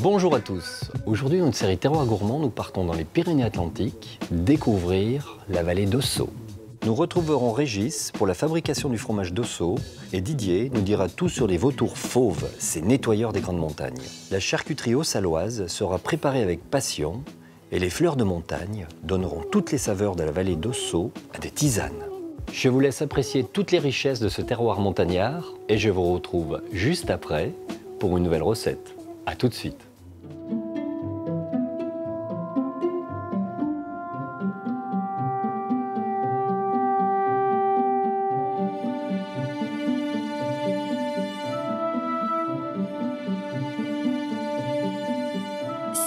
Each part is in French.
Bonjour à tous. Aujourd'hui, dans une série Terroir Gourmand, nous partons dans les Pyrénées-Atlantiques découvrir la vallée d'Ossau. Nous retrouverons Régis pour la fabrication du fromage d'Ossau et Didier nous dira tout sur les vautours fauves, ces nettoyeurs des grandes montagnes. La charcuterie haut-saloise sera préparée avec passion et les fleurs de montagne donneront toutes les saveurs de la vallée d'Ossau à des tisanes. Je vous laisse apprécier toutes les richesses de ce terroir montagnard et je vous retrouve juste après pour une nouvelle recette. A tout de suite.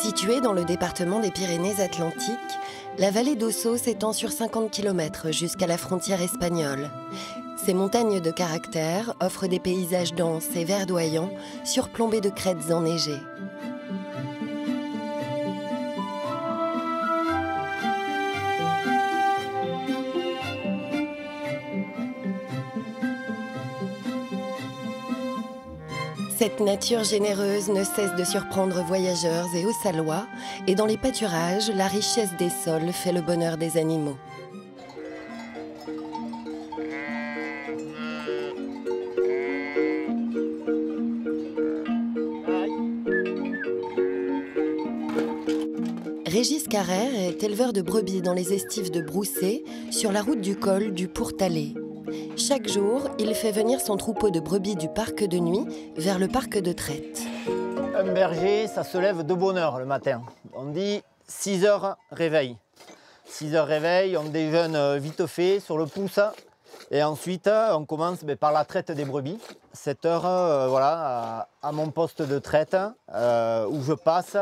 Située dans le département des Pyrénées-Atlantiques, la vallée d'Ossau s'étend sur 50 km jusqu'à la frontière espagnole. Ces montagnes de caractère offrent des paysages denses et verdoyants, surplombés de crêtes enneigées. Cette nature généreuse ne cesse de surprendre voyageurs et Haut-Salois, et dans les pâturages, la richesse des sols fait le bonheur des animaux. Régis Carrère est éleveur de brebis dans les estives de Broussais, sur la route du col du Pourtalais. Chaque jour, il fait venir son troupeau de brebis du parc de nuit vers le parc de traite. Un berger, ça se lève de bonne heure le matin. On dit 6 heures réveil. 6 heures réveil, on déjeune vite fait sur le pouce. Et ensuite, on commence par la traite des brebis. 7 heures, voilà, à mon poste de traite, où je passe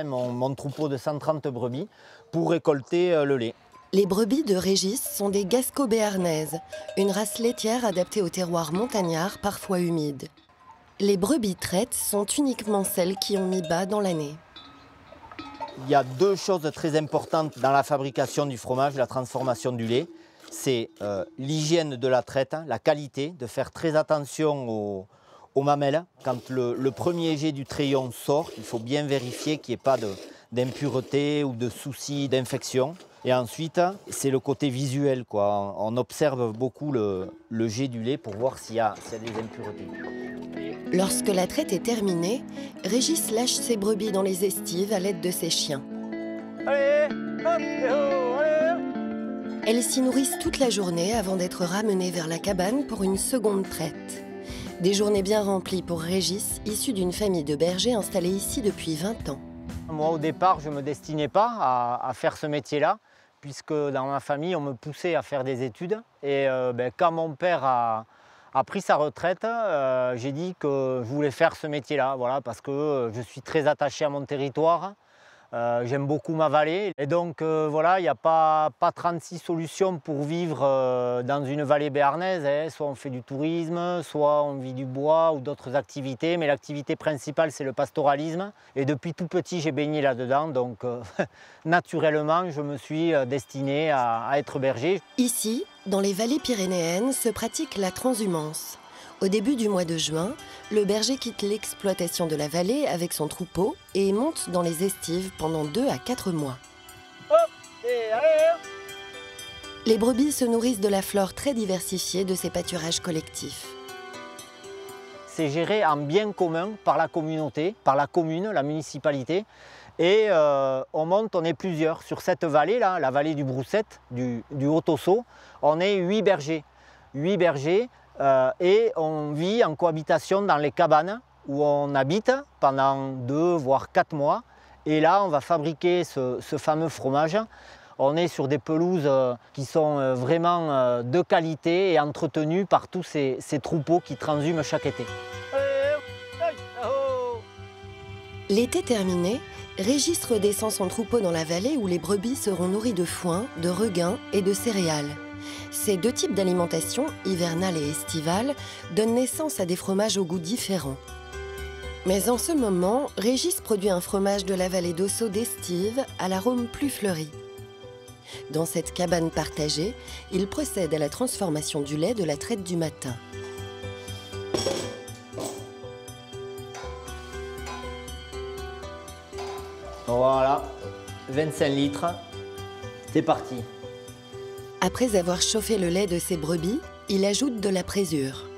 mon troupeau de 130 brebis pour récolter le lait. Les brebis de Régis sont des gasco-béarnaises, une race laitière adaptée au terroir montagnard, parfois humide. Les brebis traites sont uniquement celles qui ont mis bas dans l'année. Il y a deux choses très importantes dans la fabrication du fromage, la transformation du lait. C'est l'hygiène de la traite, la qualité, de faire très attention aux mamelles. Quand le premier jet du crayon sort, il faut bien vérifier qu'il n'y ait pas d'impureté ou de soucis d'infection. Et ensuite, c'est le côté visuel, quoi. On observe beaucoup le jet du lait pour voir s'il y a des impuretés. Lorsque la traite est terminée, Régis lâche ses brebis dans les estives à l'aide de ses chiens. Allez, hop, allez. Elles s'y nourrissent toute la journée avant d'être ramenées vers la cabane pour une seconde traite. Des journées bien remplies pour Régis, issu d'une famille de bergers installée ici depuis 20 ans. Moi, au départ, je ne me destinais pas à faire ce métier-là, puisque dans ma famille, on me poussait à faire des études. Et quand mon père a pris sa retraite, j'ai dit que je voulais faire ce métier-là, voilà, parce que je suis très attaché à mon territoire. J'aime beaucoup ma vallée. Et donc, voilà, il n'y a pas 36 solutions pour vivre dans une vallée béarnaise, hein. Soit on fait du tourisme, soit on vit du bois ou d'autres activités. Mais l'activité principale, c'est le pastoralisme. Et depuis tout petit, j'ai baigné là-dedans. Donc, naturellement, je me suis destiné à être berger. Ici, dans les vallées pyrénéennes, se pratique la transhumance. Au début du mois de juin, le berger quitte l'exploitation de la vallée avec son troupeau et monte dans les estives pendant 2 à 4 mois. Hop, et allez. Les brebis se nourrissent de la flore très diversifiée de ces pâturages collectifs. C'est géré en bien commun par la communauté, par la commune, la municipalité. Et on est plusieurs. Sur cette vallée-là, la vallée du Brousset, du Haut-Ossau, on est 8 bergers. 8 bergers. Et on vit en cohabitation dans les cabanes où on habite pendant 2 voire 4 mois. Et là, on va fabriquer ce fameux fromage. On est sur des pelouses qui sont vraiment de qualité et entretenues par tous ces troupeaux qui transhument chaque été. L'été terminé, Régis redescend son troupeau dans la vallée où les brebis seront nourries de foin, de regain et de céréales. Ces deux types d'alimentation, hivernale et estivale, donnent naissance à des fromages aux goûts différents. Mais en ce moment, Régis produit un fromage de la vallée d'Ossau d'estive à l'arôme plus fleuri. Dans cette cabane partagée, il procède à la transformation du lait de la traite du matin. Voilà, 25 litres, c'est parti. Après avoir chauffé le lait de ses brebis, il ajoute de la présure.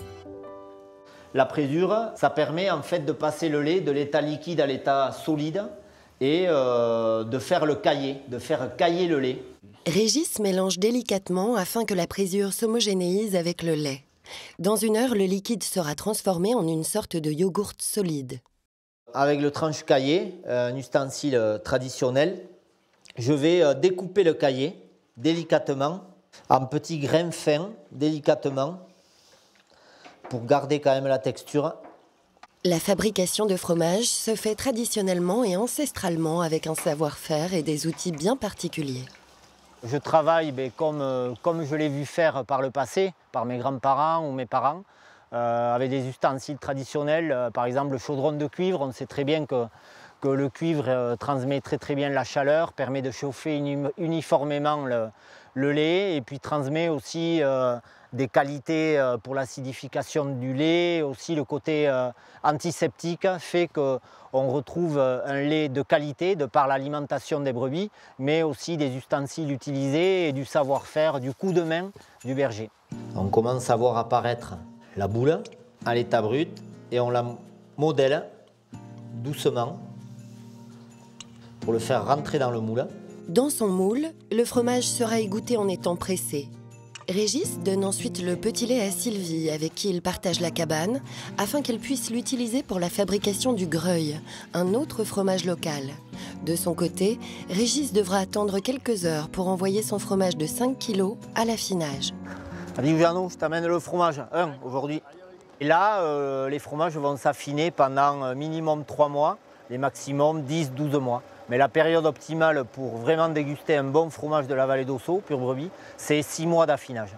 La présure, ça permet en fait de passer le lait de l'état liquide à l'état solide et de faire cailler le lait. Régis mélange délicatement afin que la présure s'homogénéise avec le lait. Dans 1 heure, le liquide sera transformé en une sorte de yogourt solide. Avec le tranche-caillé, un ustensile traditionnel, je vais découper le caillé délicatement, en petits grains fins, délicatement, pour garder quand même la texture. La fabrication de fromage se fait traditionnellement et ancestralement avec un savoir-faire et des outils bien particuliers. Je travaille comme je l'ai vu faire par le passé, par mes grands-parents ou mes parents, avec des ustensiles traditionnels, par exemple le chaudron de cuivre. On sait très bien que le cuivre transmet très bien la chaleur, permet de chauffer uniformément le lait et puis transmet aussi des qualités pour l'acidification du lait. Aussi le côté antiseptique fait qu'on retrouve un lait de qualité de par l'alimentation des brebis, mais aussi des ustensiles utilisés et du savoir-faire, du coup de main du berger. On commence à voir apparaître la boule à l'état brut et on la modèle doucement pour le faire rentrer dans le moule. Dans son moule, le fromage sera égoutté en étant pressé. Régis donne ensuite le petit lait à Sylvie, avec qui il partage la cabane, afin qu'elle puisse l'utiliser pour la fabrication du greuil, un autre fromage local. De son côté, Régis devra attendre quelques heures pour envoyer son fromage de 5 kg à l'affinage. Allez, Jeannot, je t'amène le fromage, aujourd'hui. Et là, les fromages vont s'affiner pendant minimum 3 mois, les maximum 10-12 mois. Mais la période optimale pour vraiment déguster un bon fromage de la vallée d'Ossau, pure brebis, c'est 6 mois d'affinage.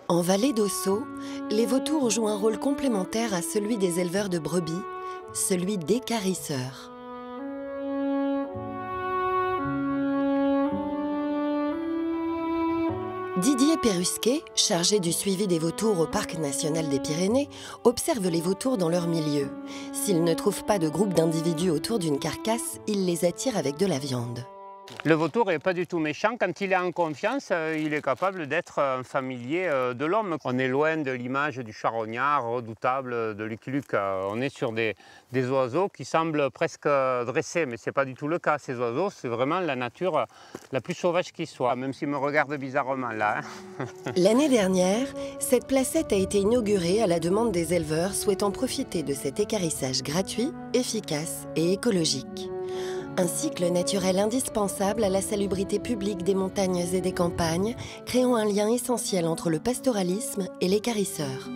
En vallée d'Ossau, les vautours jouent un rôle complémentaire à celui des éleveurs de brebis, celui d'équarrisseurs. Didier Perrusquet, chargé du suivi des vautours au Parc national des Pyrénées, observe les vautours dans leur milieu. S'il ne trouve pas de groupe d'individus autour d'une carcasse, il les attire avec de la viande. Le vautour n'est pas du tout méchant. Quand il est en confiance, il est capable d'être un familier de l'homme. On est loin de l'image du charognard redoutable, de Lucky Luke. On est sur des oiseaux qui semblent presque dressés, mais ce n'est pas du tout le cas. Ces oiseaux, c'est vraiment la nature la plus sauvage qui soit, même s'ils me regardent bizarrement là. L'année dernière, cette placette a été inaugurée à la demande des éleveurs souhaitant profiter de cet équarrissage gratuit, efficace et écologique. Un cycle naturel indispensable à la salubrité publique des montagnes et des campagnes, créant un lien essentiel entre le pastoralisme et l'équarrisseur.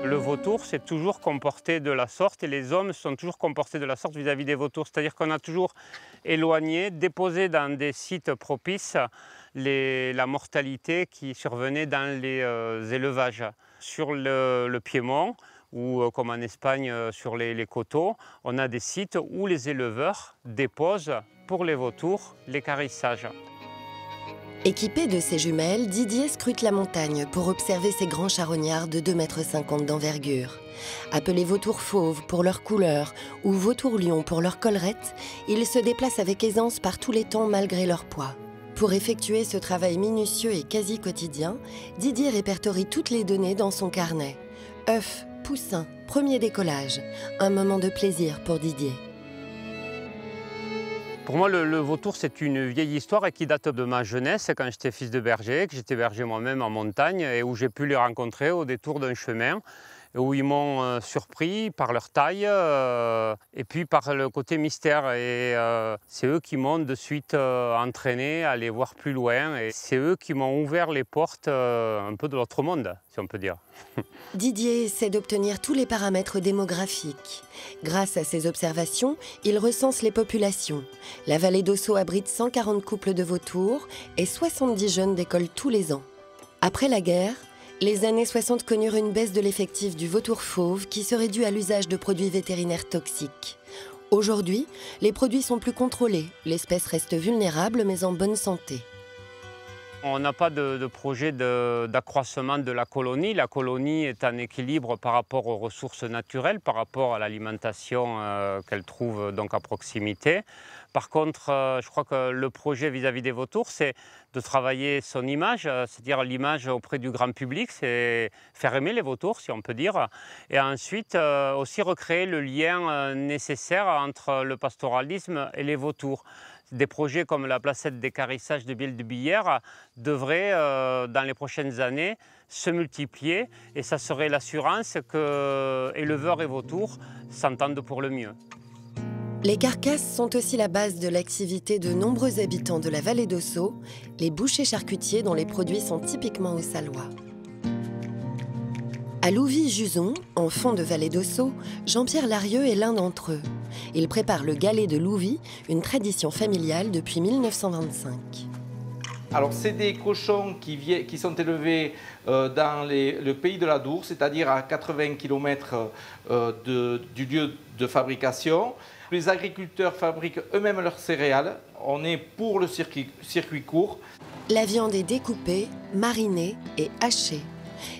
Le vautour s'est toujours comporté de la sorte et les hommes se sont toujours comportés de la sorte vis-à-vis des vautours. C'est-à-dire qu'on a toujours éloigné, déposé dans des sites propices la mortalité qui survenait dans les élevages. Sur le Piémont, ou comme en Espagne sur les coteaux, on a des sites où les éleveurs déposent pour les vautours l'équarrissage. Équipé de ses jumelles, Didier scrute la montagne pour observer ces grands charognards de 2,50 m d'envergure. Appelés vautours fauves pour leur couleur ou vautours lions pour leur collerette, ils se déplacent avec aisance par tous les temps malgré leur poids. Pour effectuer ce travail minutieux et quasi quotidien, Didier répertorie toutes les données dans son carnet. œufs, poussins, premier décollage. Un moment de plaisir pour Didier. Pour moi, le vautour, c'est une vieille histoire et qui date de ma jeunesse, quand j'étais fils de berger, que j'étais berger moi-même en montagne et où j'ai pu les rencontrer au détour d'un chemin, où ils m'ont surpris par leur taille et puis par le côté mystère. Et c'est eux qui m'ont de suite entraîné à aller voir plus loin. Et c'est eux qui m'ont ouvert les portes un peu de l'autre monde, si on peut dire. Didier essaie d'obtenir tous les paramètres démographiques. Grâce à ses observations, il recense les populations. La vallée d'Ossau abrite 140 couples de vautours et 70 jeunes décollent tous les ans. Après la guerre, les années 60 connurent une baisse de l'effectif du vautour fauve qui serait due à l'usage de produits vétérinaires toxiques. Aujourd'hui, les produits sont plus contrôlés, l'espèce reste vulnérable mais en bonne santé. On n'a pas de projet d'accroissement de la colonie. La colonie est en équilibre par rapport aux ressources naturelles, par rapport à l'alimentation qu'elle trouve donc à proximité. Par contre, je crois que le projet vis-à-vis des vautours, c'est de travailler son image, c'est-à-dire l'image auprès du grand public, c'est faire aimer les vautours, si on peut dire, et ensuite aussi recréer le lien nécessaire entre le pastoralisme et les vautours. Des projets comme la placette d'équarrissage de Bielle de Billère devraient, dans les prochaines années, se multiplier et ça serait l'assurance que éleveurs et vautours s'entendent pour le mieux. Les carcasses sont aussi la base de l'activité de nombreux habitants de la vallée d'Ossau, les bouchers charcutiers dont les produits sont typiquement haut-salois. À Louvy-Juson, en fond de vallée d'Ossau, Jean-Pierre Larieux est l'un d'entre eux. Il prépare le galet de Louvy, une tradition familiale depuis 1925. Alors, c'est des cochons qui sont élevés dans le pays de la Dour, c'est-à-dire à 80 km du lieu de fabrication. Les agriculteurs fabriquent eux-mêmes leurs céréales. On est pour le circuit court. La viande est découpée, marinée et hachée.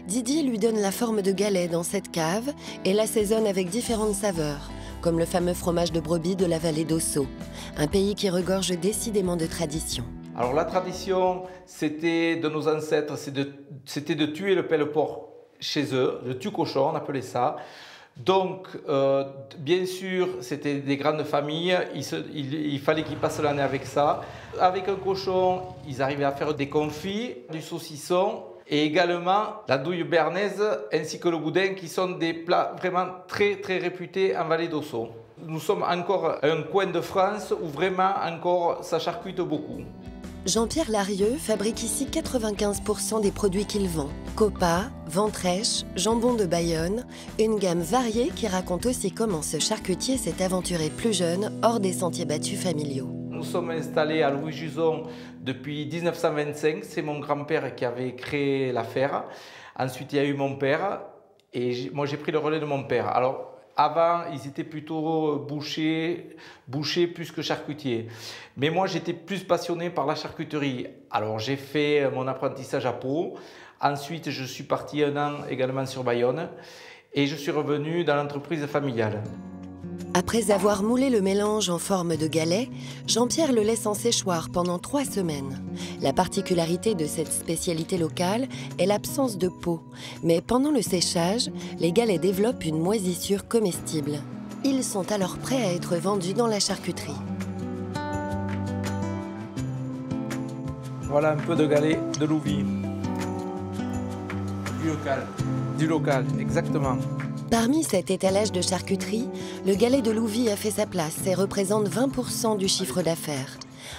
Didier lui donne la forme de galet dans cette cave et l'assaisonne avec différentes saveurs, comme le fameux fromage de brebis de la vallée d'Ossau, un pays qui regorge décidément de traditions. Alors la tradition, c'était de nos ancêtres, c'était de tuer le pelle-porc chez eux, le tue-cochon, on appelait ça. Donc, bien sûr, c'était des grandes familles, il fallait qu'ils passent l'année avec ça. Avec un cochon, ils arrivaient à faire des confits, du saucisson et également la douille bernaise ainsi que le boudin qui sont des plats vraiment très très réputés en vallée d'Ossau. Nous sommes encore un coin de France où vraiment encore ça charcute beaucoup. Jean-Pierre Larieux fabrique ici 95% des produits qu'il vend. Copa, ventrèche, jambon de Bayonne, une gamme variée qui raconte aussi comment ce charcutier s'est aventuré plus jeune hors des sentiers battus familiaux. Nous sommes installés à Louvy-Juson depuis 1925. C'est mon grand-père qui avait créé l'affaire. Ensuite, il y a eu mon père et moi j'ai pris le relais de mon père. Alors, avant, ils étaient plutôt bouchers plus que charcutiers. Mais moi, j'étais plus passionné par la charcuterie. Alors, j'ai fait mon apprentissage à Pau. Ensuite, je suis parti un an également sur Bayonne. Et je suis revenu dans l'entreprise familiale. Après avoir moulé le mélange en forme de galet, Jean-Pierre le laisse en séchoir pendant 3 semaines. La particularité de cette spécialité locale est l'absence de peau. Mais pendant le séchage, les galets développent une moisissure comestible. Ils sont alors prêts à être vendus dans la charcuterie. Voilà un peu de galet de Louvy. Du local. Du local, exactement. Parmi cet étalage de charcuterie, le galet de Louvy a fait sa place et représente 20% du chiffre d'affaires.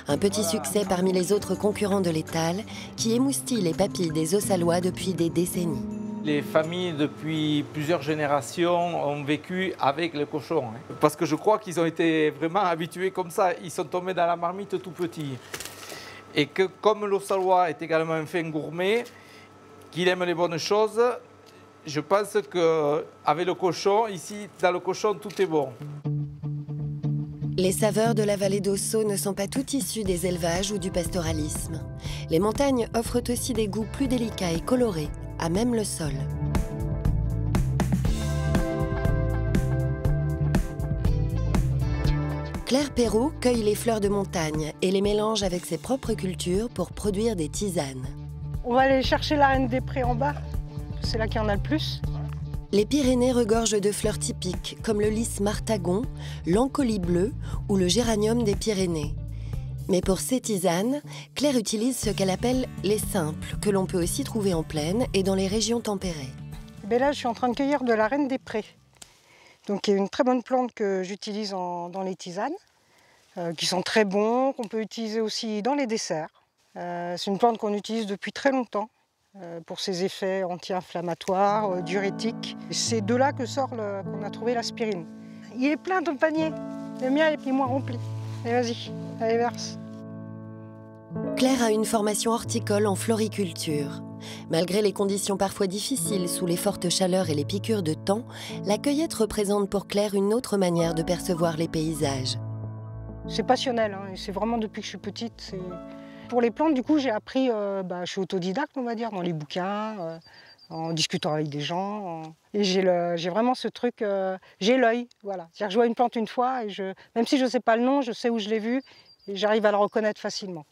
Un petit succès parmi les autres concurrents de l'étal qui émoustille les papilles des Haut-Salois depuis des décennies. Les familles, depuis plusieurs générations, ont vécu avec le cochon. Parce que je crois qu'ils ont été vraiment habitués comme ça. Ils sont tombés dans la marmite tout petits. Et que comme l'Haut-Salois est également un fin gourmet, qu'il aime les bonnes choses, je pense qu'avec le cochon, ici, dans le cochon, tout est bon. Les saveurs de la vallée d'Ossau ne sont pas toutes issues des élevages ou du pastoralisme. Les montagnes offrent aussi des goûts plus délicats et colorés, à même le sol. Claire Perrault cueille les fleurs de montagne et les mélange avec ses propres cultures pour produire des tisanes. On va aller chercher la reine des prés en bas. C'est là qu'il y en a le plus. Les Pyrénées regorgent de fleurs typiques comme le lys martagon, l'encolie bleue ou le géranium des Pyrénées. Mais pour ces tisanes, Claire utilise ce qu'elle appelle les simples, que l'on peut aussi trouver en plaine et dans les régions tempérées. Et là, je suis en train de cueillir de la reine des prés. Donc, il y a une très bonne plante que j'utilise dans les tisanes, qui sont très bons, qu'on peut utiliser aussi dans les desserts. C'est une plante qu'on utilise depuis très longtemps. Pour ses effets anti-inflammatoires, diurétiques. C'est de là que sort qu'on a trouvé l'aspirine. Il est plein ton panier. Le mien est moins rempli. Allez, vas-y, allez, verse. Claire a une formation horticole en floriculture. Malgré les conditions parfois difficiles sous les fortes chaleurs et les piqûres de temps, la cueillette représente pour Claire une autre manière de percevoir les paysages. C'est passionnel, hein, et c'est vraiment depuis que je suis petite. Pour les plantes, du coup, j'ai appris, je suis autodidacte, on va dire, dans les bouquins, en discutant avec des gens. Et j'ai vraiment ce truc, j'ai l'œil, voilà. C'est-à-dire que je vois une plante une fois, et même si je ne sais pas le nom, je sais où je l'ai vue, et j'arrive à le reconnaître facilement.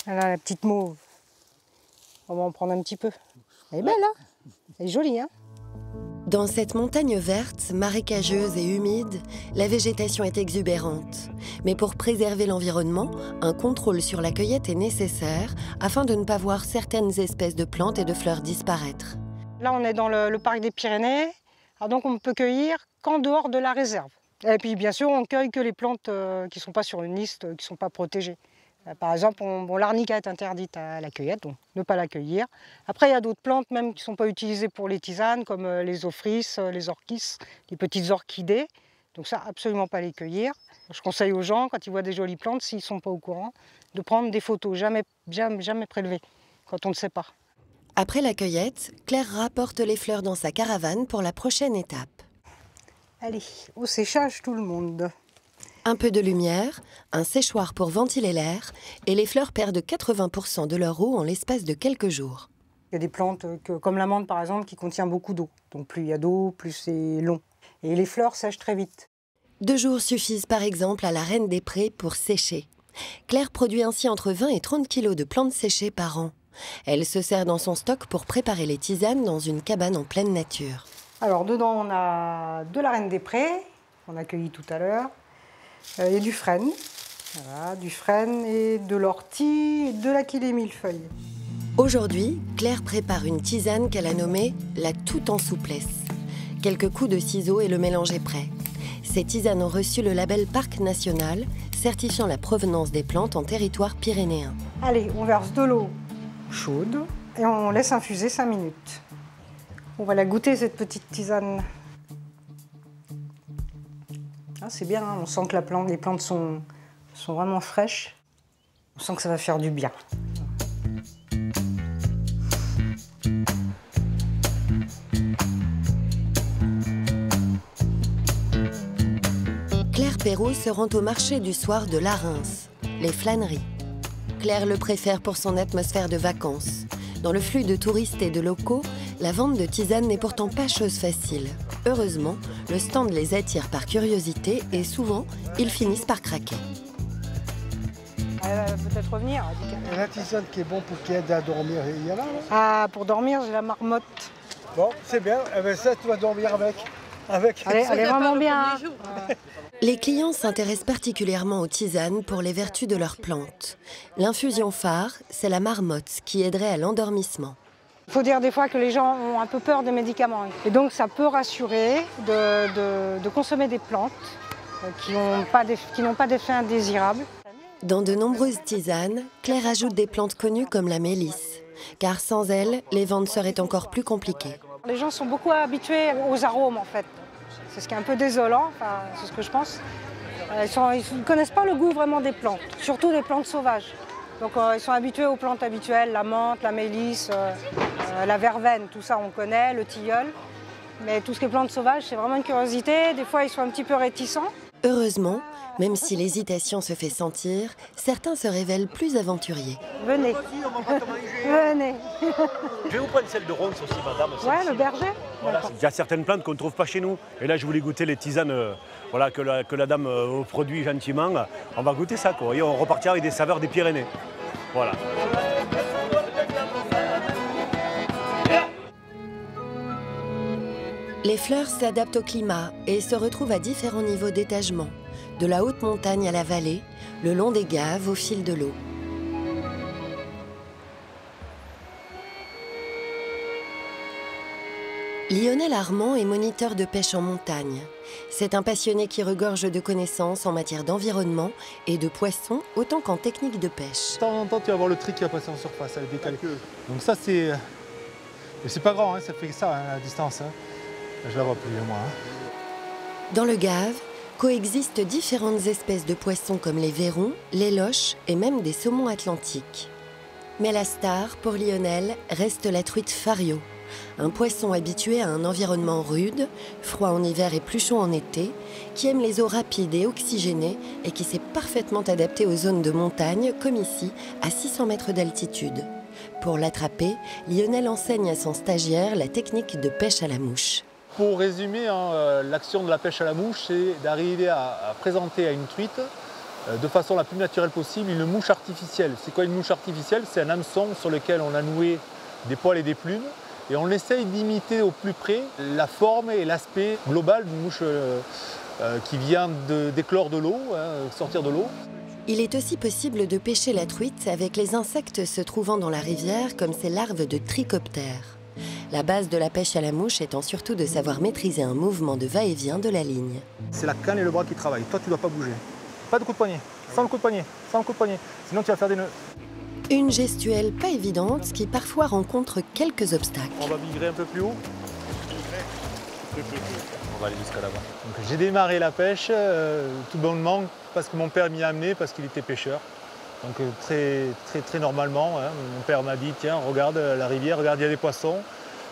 Voilà la petite mauve. On va en prendre un petit peu. Elle est belle, hein? Elle est jolie, hein? Dans cette montagne verte, marécageuse et humide, la végétation est exubérante. Mais pour préserver l'environnement, un contrôle sur la cueillette est nécessaire afin de ne pas voir certaines espèces de plantes et de fleurs disparaître. Là, on est dans le parc des Pyrénées, alors donc on ne peut cueillir qu'en dehors de la réserve. Et puis bien sûr, on ne cueille que les plantes qui ne sont pas sur une liste, qui ne sont pas protégées. Par exemple, l'arnica est interdite à la cueillette, donc ne pas la cueillir. Après, il y a d'autres plantes même qui ne sont pas utilisées pour les tisanes, comme les ophrys, les orchis, les petites orchidées. Donc ça, absolument pas les cueillir. Je conseille aux gens, quand ils voient des jolies plantes, s'ils ne sont pas au courant, de prendre des photos, jamais prélevées, quand on ne sait pas. Après la cueillette, Claire rapporte les fleurs dans sa caravane pour la prochaine étape. Allez, au séchage tout le monde. Un peu de lumière, un séchoir pour ventiler l'air, et les fleurs perdent 80% de leur eau en l'espace de quelques jours. Il y a des plantes comme la menthe par exemple qui contient beaucoup d'eau. Donc plus il y a d'eau, plus c'est long. Et les fleurs sèchent très vite. 2 jours suffisent par exemple à la Reine des Prés pour sécher. Claire produit ainsi entre 20 et 30 kilos de plantes séchées par an. Elle se sert dans son stock pour préparer les tisanes dans une cabane en pleine nature. Alors dedans on a de la Reine des Prés, qu'on a cueilli tout à l'heure. Il y a du frêne, voilà, du frêne et de l'ortie et de l'aquilée millefeuille. Aujourd'hui, Claire prépare une tisane qu'elle a nommée la tout en souplesse. Quelques coups de ciseaux et le mélange est prêt. Ces tisanes ont reçu le label Parc National, certifiant la provenance des plantes en territoire pyrénéen. Allez, on verse de l'eau chaude et on laisse infuser 5 minutes. On va la goûter cette petite tisane. Ah, c'est bien, hein, on sent que les plantes sont vraiment fraîches. On sent que ça va faire du bien. Claire Perrault se rend au marché du soir de Larens, les flâneries. Claire le préfère pour son atmosphère de vacances. Dans le flux de touristes et de locaux, la vente de tisanes n'est pourtant pas chose facile. Heureusement, le stand les attire par curiosité et souvent, ils finissent par craquer. Elle va peut-être revenir. Et la tisane qui est bon pour qui aide à dormir, il y en a là? Ah, pour dormir, j'ai la marmotte. Bon, c'est bien. Eh bien, ça, tu vas dormir avec. Elle est vraiment bien. Les clients s'intéressent particulièrement aux tisanes pour les vertus de leurs plantes. L'infusion phare, c'est la marmotte qui aiderait à l'endormissement. Il faut dire des fois que les gens ont un peu peur des médicaments. Et donc ça peut rassurer de consommer des plantes qui n'ont pas d'effet indésirable. Dans de nombreuses tisanes, Claire ajoute des plantes connues comme la mélisse. Car sans elle, les ventes seraient encore plus compliquées. Les gens sont beaucoup habitués aux arômes en fait. C'est ce qui est un peu désolant, enfin, c'est ce que je pense. Ils ne connaissent pas le goût vraiment des plantes, surtout des plantes sauvages. Donc ils sont habitués aux plantes habituelles, la menthe, la mélisse, la verveine, tout ça on connaît, le tilleul. Mais tout ce qui est plantes sauvages, c'est vraiment une curiosité. Des fois ils sont un petit peu réticents. Heureusement, même si l'hésitation se fait sentir, certains se révèlent plus aventuriers. Venez. Venez. Je vais vous prendre celle de ronce aussi, madame. Ouais, le berger. Voilà, il y a certaines plantes qu'on ne trouve pas chez nous. Et là, je voulais goûter les tisanes voilà, que la dame produit gentiment. On va goûter ça, quoi. Et on repartira avec des saveurs des Pyrénées. Voilà. Les fleurs s'adaptent au climat et se retrouvent à différents niveaux d'étagement, de la haute montagne à la vallée, le long des gaves au fil de l'eau. Lionel Armand est moniteur de pêche en montagne. C'est un passionné qui regorge de connaissances en matière d'environnement et de poissons autant qu'en technique de pêche. De temps en temps, tu vas voir le tri qui va passer en surface avec des calculs. Donc ça, c'est... Mais c'est pas grand, hein, ça fait ça, hein, la distance. Hein. Je la vois plus, moi. Hein. Dans le Gave, coexistent différentes espèces de poissons comme les vairons, les loches et même des saumons atlantiques. Mais la star, pour Lionel, reste la truite fario, un poisson habitué à un environnement rude, froid en hiver et plus chaud en été, qui aime les eaux rapides et oxygénées et qui s'est parfaitement adapté aux zones de montagne, comme ici, à 600 mètres d'altitude. Pour l'attraper, Lionel enseigne à son stagiaire la technique de pêche à la mouche. Pour résumer, l'action de la pêche à la mouche, c'est d'arriver à présenter à une truite, de façon la plus naturelle possible, une mouche artificielle. C'est quoi une mouche artificielle? C'est un hameçon sur lequel on a noué des poils et des plumes et on essaye d'imiter au plus près la forme et l'aspect global d'une mouche qui vient d'éclore de l'eau, sortir de l'eau. Il est aussi possible de pêcher la truite avec les insectes se trouvant dans la rivière comme ces larves de trichoptères. La base de la pêche à la mouche étant surtout de savoir maîtriser un mouvement de va-et-vient de la ligne. C'est la canne et le bras qui travaillent. Toi, tu ne dois pas bouger. Pas de coup de poignet, sans le coup de poignet, sans le coup de poignet. Sinon, tu vas faire des nœuds. Une gestuelle pas évidente qui parfois rencontre quelques obstacles. On va migrer un peu plus haut. On va aller jusqu'à là-bas. J'ai démarré la pêche tout bonnement parce que mon père m'y a amené, parce qu'il était pêcheur. Donc très normalement, mon père m'a dit, tiens, regarde la rivière, regarde, il y a des poissons.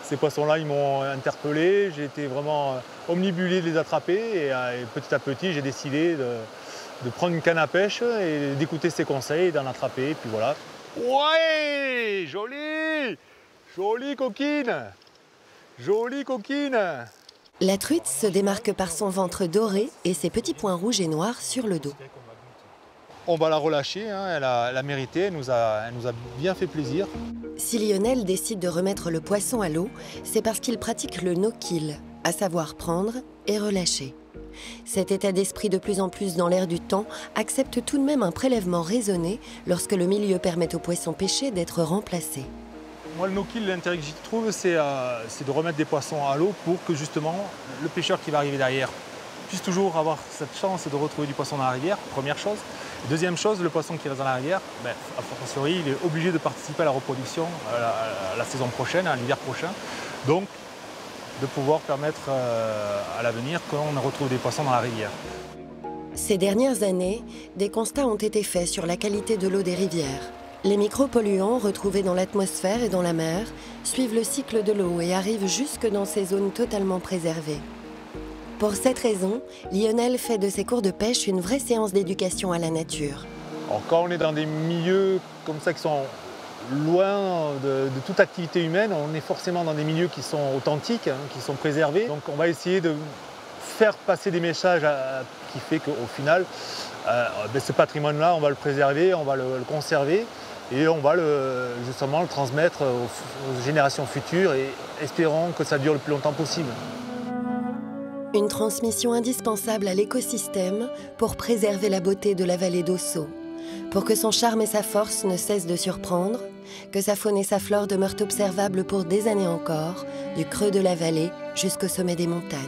Ces poissons-là, ils m'ont interpellé. J'ai été vraiment omnibulé de les attraper. Et petit à petit, j'ai décidé de prendre une canne à pêche et d'écouter ses conseils et d'en attraper. Et puis voilà. Ouais, jolie, jolie coquine, jolie coquine. La truite se démarque par son ventre doré et ses petits points rouges et noirs sur le dos. On va la relâcher, elle a mérité, elle nous a bien fait plaisir. Si Lionel décide de remettre le poisson à l'eau, c'est parce qu'il pratique le no-kill, à savoir prendre et relâcher. Cet état d'esprit de plus en plus dans l'air du temps accepte tout de même un prélèvement raisonné lorsque le milieu permet aux poissons pêchés d'être remplacés. Moi, le no-kill, l'intérêt que j'y trouve, c'est de remettre des poissons à l'eau pour que justement le pêcheur qui va arriver derrière puisse toujours avoir cette chance de retrouver du poisson dans la rivière, première chose. Deuxième chose, le poisson qui reste dans la rivière, a fortiori, il est obligé de participer à la reproduction à la saison prochaine, à l'hiver prochain. Donc, de pouvoir permettre à l'avenir qu'on retrouve des poissons dans la rivière. Ces dernières années, des constats ont été faits sur la qualité de l'eau des rivières. Les micropolluants retrouvés dans l'atmosphère et dans la mer suivent le cycle de l'eau et arrivent jusque dans ces zones totalement préservées. Pour cette raison, Lionel fait de ses cours de pêche une vraie séance d'éducation à la nature. Alors, quand on est dans des milieux comme ça qui sont loin de toute activité humaine, on est forcément dans des milieux qui sont authentiques, qui sont préservés. Donc on va essayer de faire passer des messages qui fait qu'au final, ce patrimoine-là, on va le préserver, on va le conserver et on va justement le transmettre aux générations futures et espérons que ça dure le plus longtemps possible. Une transmission indispensable à l'écosystème pour préserver la beauté de la vallée d'Ossau, pour que son charme et sa force ne cessent de surprendre, que sa faune et sa flore demeurent observables pour des années encore, du creux de la vallée jusqu'au sommet des montagnes.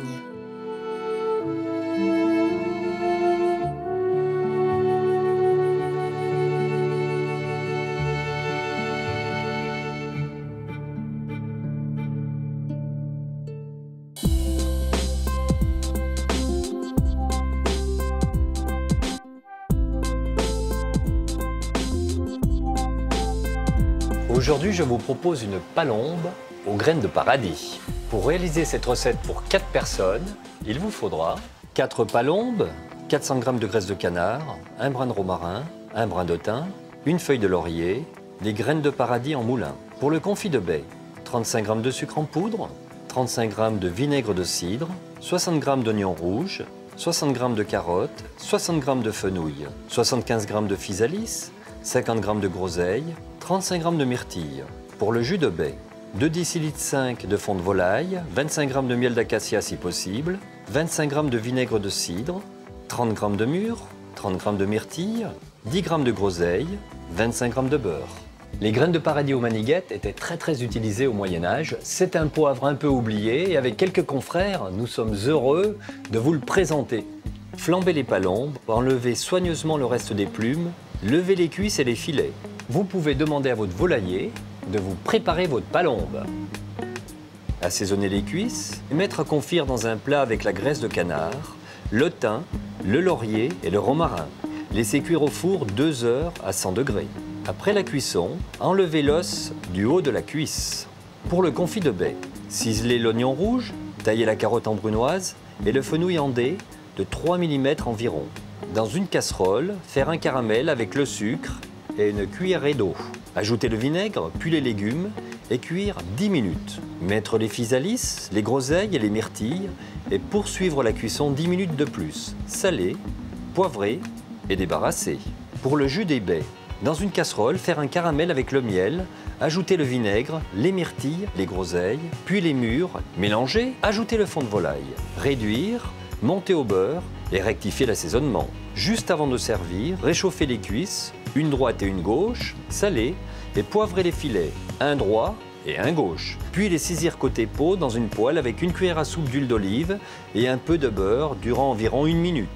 Aujourd'hui, je vous propose une palombe aux graines de paradis. Pour réaliser cette recette pour 4 personnes, il vous faudra 4 palombes, 400 g de graisse de canard, un brin de romarin, un brin de thym, une feuille de laurier, des graines de paradis en moulin. Pour le confit de baie, 35 g de sucre en poudre, 35 g de vinaigre de cidre, 60 g d'oignons rouges, 60 g de carottes, 60 g de fenouil, 75 g de physalis, 50 g de groseille, 35 g de myrtille. Pour le jus de baie, 2 dl de fond de volaille, 25 g de miel d'acacia si possible, 25 g de vinaigre de cidre, 30 g de mûre, 30 g de myrtille, 10 g de groseille, 25 g de beurre. Les graines de paradis aux maniguettes étaient très utilisées au Moyen-Âge. C'est un poivre un peu oublié et avec quelques confrères, nous sommes heureux de vous le présenter. Flambez les palombes, enlevez soigneusement le reste des plumes, levez les cuisses et les filets. Vous pouvez demander à votre volailler de vous préparer votre palombe. Assaisonnez les cuisses et mettre à confire dans un plat avec la graisse de canard, le thym, le laurier et le romarin. Laissez cuire au four 2 heures à 100 degrés. Après la cuisson, enlevez l'os du haut de la cuisse. Pour le confit de baies, ciseler l'oignon rouge, tailler la carotte en brunoise et le fenouil en dés de 3 mm environ. Dans une casserole, faire un caramel avec le sucre et une cuillerée d'eau. Ajouter le vinaigre, puis les légumes et cuire 10 minutes. Mettre les physalis, les groseilles et les myrtilles et poursuivre la cuisson 10 minutes de plus. Saler, poivrer et débarrasser. Pour le jus des baies, dans une casserole, faire un caramel avec le miel, ajouter le vinaigre, les myrtilles, les groseilles, puis les mûres, mélanger, ajouter le fond de volaille, réduire, monter au beurre et rectifier l'assaisonnement. Juste avant de servir, réchauffer les cuisses, une droite et une gauche, saler et poivrer les filets, un droit et un gauche. Puis les saisir côté peau dans une poêle avec une cuillère à soupe d'huile d'olive et un peu de beurre durant environ 1 minute.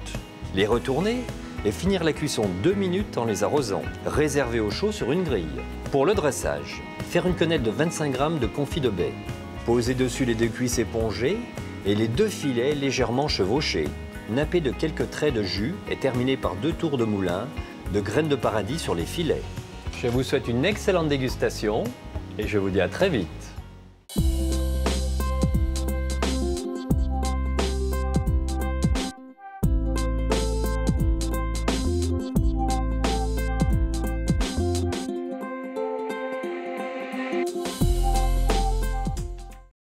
Les retourner et finir la cuisson 2 minutes en les arrosant. Réserver au chaud sur une grille. Pour le dressage, faire une quenelle de 25 g de confit de baies. Poser dessus les 2 cuisses épongées et les 2 filets légèrement chevauchés. Napper de quelques traits de jus et terminer par 2 tours de moulin de graines de paradis sur les filets. Je vous souhaite une excellente dégustation et je vous dis à très vite.